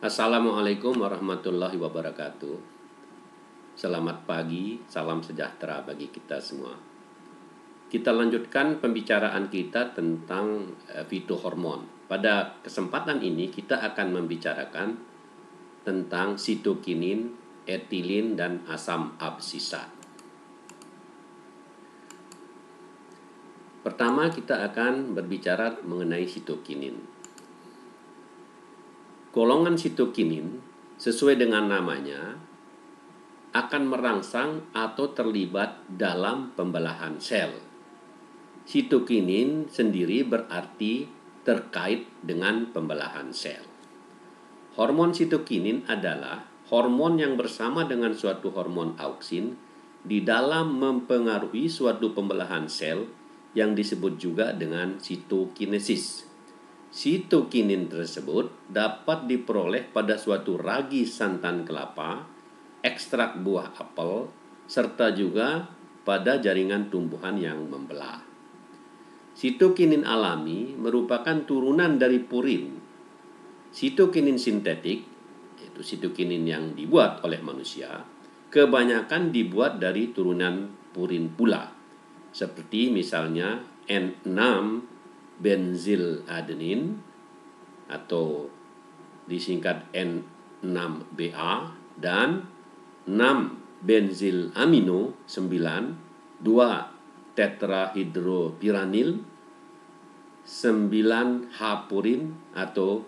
Assalamualaikum warahmatullahi wabarakatuh. Selamat pagi, salam sejahtera bagi kita semua. Kita lanjutkan pembicaraan kita tentang fitohormon. Pada kesempatan ini kita akan membicarakan tentang sitokinin, etilin, dan asam absisa. Pertama kita akan berbicara mengenai sitokinin. Golongan sitokinin sesuai dengan namanya akan merangsang atau terlibat dalam pembelahan sel. Sitokinin sendiri berarti terkait dengan pembelahan sel. Hormon sitokinin adalah hormon yang bersama dengan suatu hormon auksin di dalam mempengaruhi suatu pembelahan sel yang disebut juga dengan sitokinesis. Sitokinin tersebut dapat diperoleh pada suatu ragi santan kelapa, ekstrak buah apel, serta juga pada jaringan tumbuhan yang membelah. Sitokinin alami merupakan turunan dari purin. Sitokinin sintetik, yaitu sitokinin yang dibuat oleh manusia, kebanyakan dibuat dari turunan purin pula, seperti misalnya N6 benziladenin atau disingkat N6BA dan 6 benzilamino 9 2 tetrahidropiranil 9 H-purin atau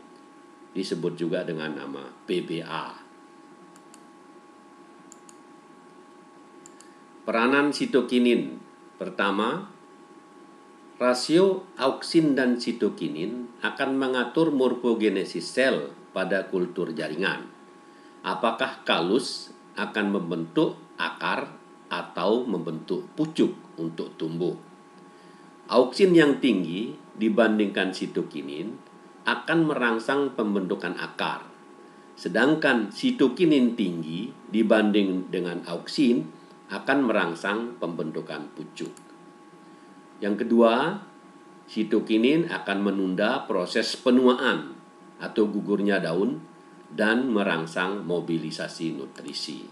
disebut juga dengan nama PBA. Peranan sitokinin. Pertama, rasio auksin dan sitokinin akan mengatur morfogenesis sel pada kultur jaringan. Apakah kalus akan membentuk akar atau membentuk pucuk untuk tumbuh. Auksin yang tinggi dibandingkan sitokinin akan merangsang pembentukan akar. Sedangkan sitokinin tinggi dibanding dengan auksin akan merangsang pembentukan pucuk. Yang kedua, sitokinin akan menunda proses penuaan atau gugurnya daun dan merangsang mobilisasi nutrisi.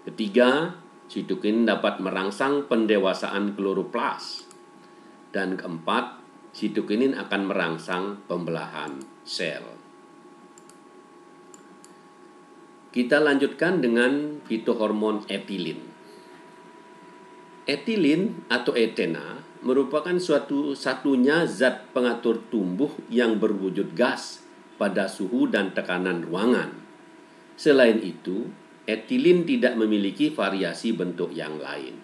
Ketiga, sitokinin dapat merangsang pendewasaan kloroplas. Dan keempat, sitokinin akan merangsang pembelahan sel. Kita lanjutkan dengan fitohormon etilin. Etilin atau etena merupakan satunya zat pengatur tumbuh yang berwujud gas pada suhu dan tekanan ruangan. Selain itu, etilin tidak memiliki variasi bentuk yang lain.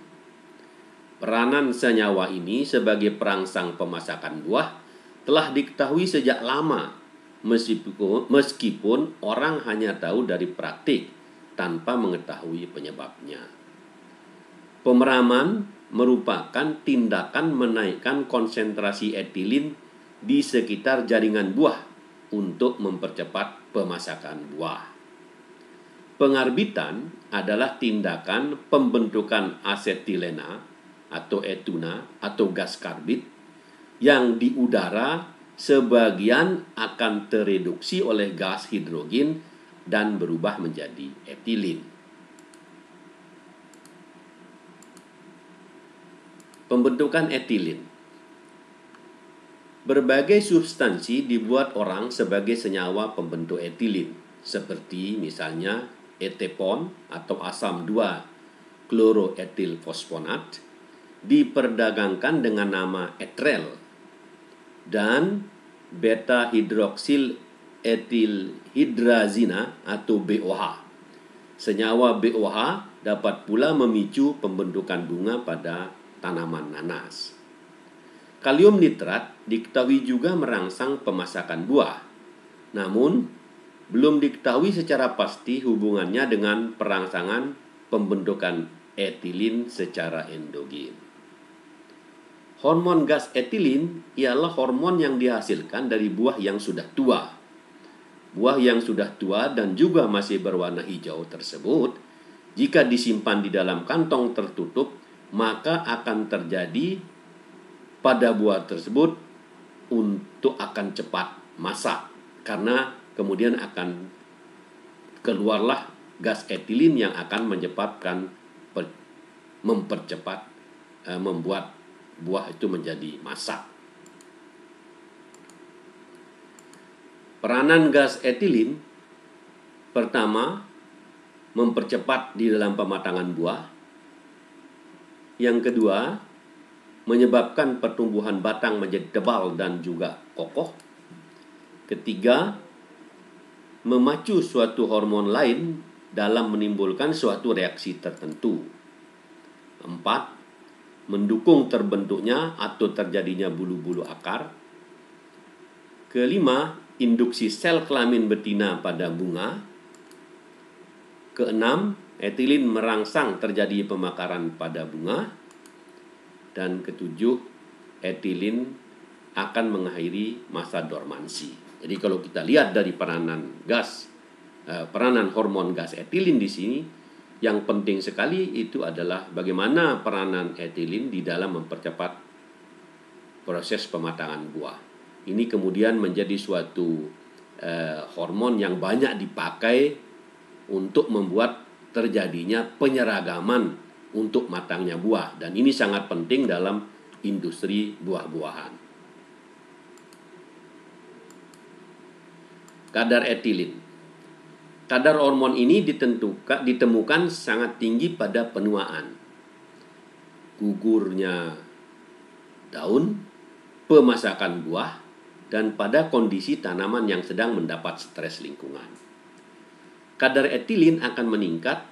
Peranan senyawa ini sebagai perangsang pemasakan buah telah diketahui sejak lama, meskipun orang hanya tahu dari praktik tanpa mengetahui penyebabnya. Pemeraman merupakan tindakan menaikkan konsentrasi etilin di sekitar jaringan buah untuk mempercepat pemasakan buah. Pengarbitan adalah tindakan pembentukan asetilena atau etuna atau gas karbit yang di udara sebagian akan tereduksi oleh gas hidrogen dan berubah menjadi etilin. Pembentukan etilin. Berbagai substansi dibuat orang sebagai senyawa pembentuk etilin, seperti misalnya etepon atau asam 2-kloroetilfosfonat diperdagangkan dengan nama etrel dan beta hidroksil etilhidrazina atau BOH. Senyawa BOH dapat pula memicu pembentukan bunga pada tanaman nanas. Kalium nitrat diketahui juga merangsang pemasakan buah. Namun, belum diketahui secara pasti hubungannya dengan perangsangan pembentukan etilin secara endogen. Hormon gas etilin ialah hormon yang dihasilkan dari buah yang sudah tua. Buah yang sudah tua dan juga masih berwarna hijau tersebut, jika disimpan di dalam kantong tertutup, maka akan terjadi pada buah tersebut untuk akan cepat masak karena kemudian akan keluarlah gas etilin yang akan mempercepat membuat buah itu menjadi masak. Peranan gas etilin pertama mempercepat di dalam pematangan buah. Yang kedua, menyebabkan pertumbuhan batang menjadi tebal dan juga kokoh. Ketiga, memacu suatu hormon lain dalam menimbulkan suatu reaksi tertentu. 4. Mendukung terbentuknya atau terjadinya bulu-bulu akar. Kelima, induksi sel kelamin betina pada bunga. Keenam, etilin merangsang terjadi pemekaran pada bunga. Dan ketujuh, etilin akan mengakhiri masa dormansi. Jadi kalau kita lihat dari peranan hormon gas etilin di sini, yang penting sekali itu adalah bagaimana peranan etilin di dalam mempercepat proses pematangan buah. Ini kemudian menjadi suatu hormon yang banyak dipakai untuk membuat terjadinya penyeragaman untuk matangnya buah, dan ini sangat penting dalam industri buah-buahan. Kadar etilin. Kadar hormon ini ditemukan sangat tinggi pada penuaan, gugurnya daun, pemasakan buah, dan pada kondisi tanaman yang sedang mendapat stres lingkungan. Kadar etilin akan meningkat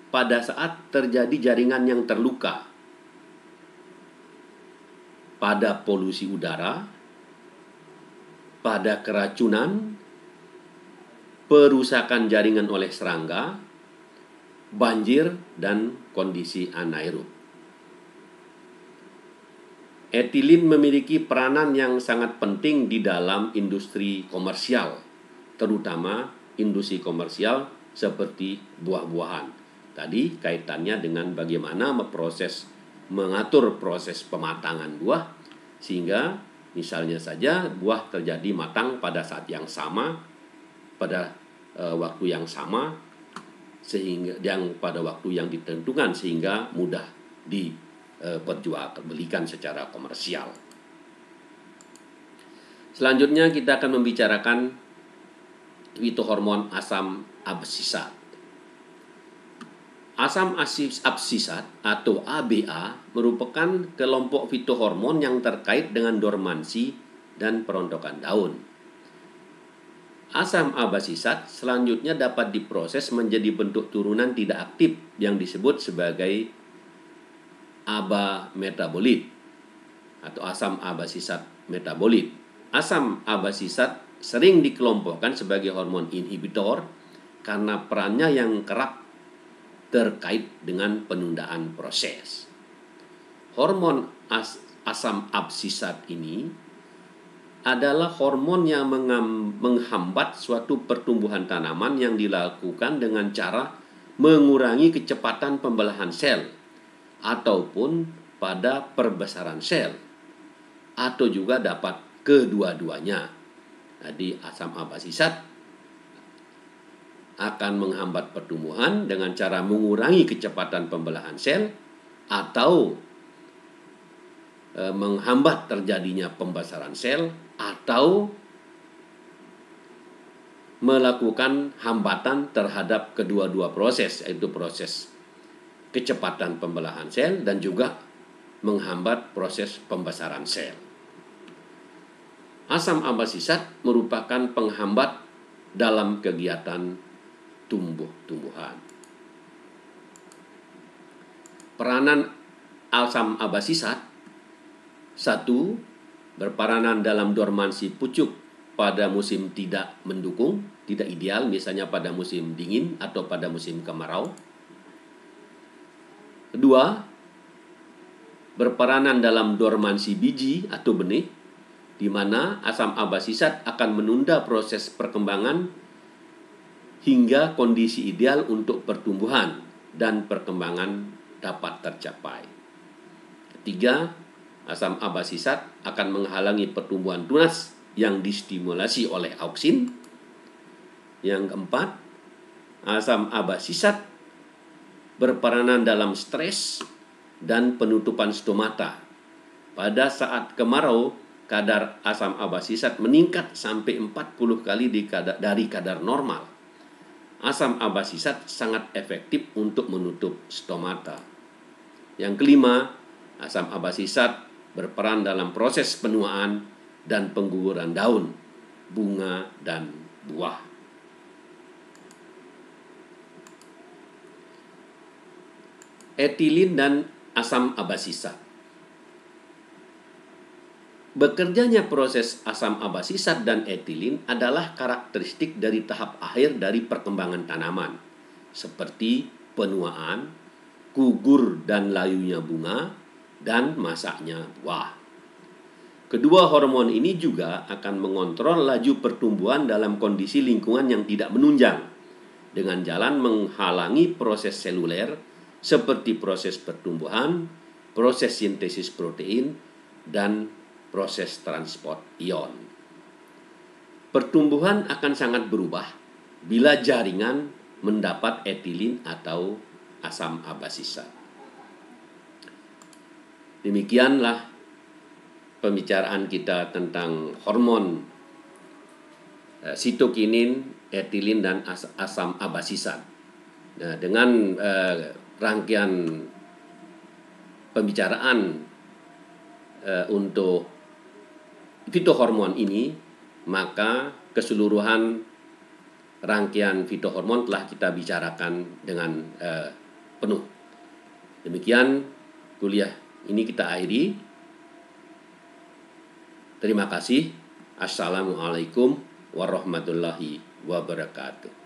pada saat terjadi jaringan yang terluka, pada polusi udara, pada keracunan, perusakan jaringan oleh serangga, banjir, dan kondisi anaerob. Etilin memiliki peranan yang sangat penting di dalam industri komersial, terutama industri komersial seperti buah-buahan. Tadi kaitannya dengan bagaimana mengatur proses pematangan buah, sehingga misalnya saja buah terjadi matang pada saat yang sama, pada waktu yang sama, sehingga pada waktu yang ditentukan, sehingga mudah diperjualbelikan secara komersial. Selanjutnya kita akan membicarakan fitohormon asam absisat. Asam absisat atau ABA merupakan kelompok fitohormon yang terkait dengan dormansi dan perontokan daun. Asam absisat selanjutnya dapat diproses menjadi bentuk turunan tidak aktif yang disebut sebagai ABA metabolit atau asam absisat metabolit. Asam absisat sering dikelompokkan sebagai hormon inhibitor karena perannya yang kerap terkait dengan penundaan proses. Hormon asam absisat ini adalah hormon yang menghambat suatu pertumbuhan tanaman yang dilakukan dengan cara mengurangi kecepatan pembelahan sel ataupun pada perbesaran sel, atau juga dapat kedua-duanya. Jadi asam absisat akan menghambat pertumbuhan dengan cara mengurangi kecepatan pembelahan sel atau menghambat terjadinya pembesaran sel atau melakukan hambatan terhadap kedua-dua proses, yaitu proses kecepatan pembelahan sel dan juga menghambat proses pembesaran sel. Asam absisat merupakan penghambat dalam kegiatan tumbuh-tumbuhan. Peranan asam absisat: 1. Berperanan dalam dormansi pucuk pada musim tidak mendukung, tidak ideal, misalnya pada musim dingin atau pada musim kemarau. 2. Berperanan dalam dormansi biji atau benih, di mana asam absisat akan menunda proses perkembangan hingga kondisi ideal untuk pertumbuhan dan perkembangan dapat tercapai. 3. Asam absisat akan menghalangi pertumbuhan tunas yang distimulasi oleh auksin. Yang keempat, asam abasisat berperanan dalam stres dan penutupan stomata. Pada saat kemarau, kadar asam abasisat meningkat sampai 40 kali dari kadar normal. Asam abasisat sangat efektif untuk menutup stomata. Yang kelima, asam abasisat berperan dalam proses penuaan dan pengguguran daun, bunga, dan buah. Etilin dan asam abasisat. Bekerjanya proses asam abasisat dan etilin adalah karakteristik dari tahap akhir dari perkembangan tanaman, seperti penuaan, gugur dan layunya bunga, dan masaknya buah. Kedua hormon ini juga akan mengontrol laju pertumbuhan dalam kondisi lingkungan yang tidak menunjang, dengan jalan menghalangi proses seluler seperti proses pertumbuhan, proses sintesis protein, dan proses transport ion. Pertumbuhan akan sangat berubah bila jaringan mendapat etilin atau asam abasisat. Demikianlah pembicaraan kita tentang hormon sitokinin, etilin, dan asam abasisat. Nah, dengan rangkaian pembicaraan untuk fitohormon ini, maka keseluruhan rangkaian fitohormon telah kita bicarakan dengan penuh. Demikian kuliah ini kita akhiri. Terima kasih. Assalamualaikum warahmatullahi wabarakatuh.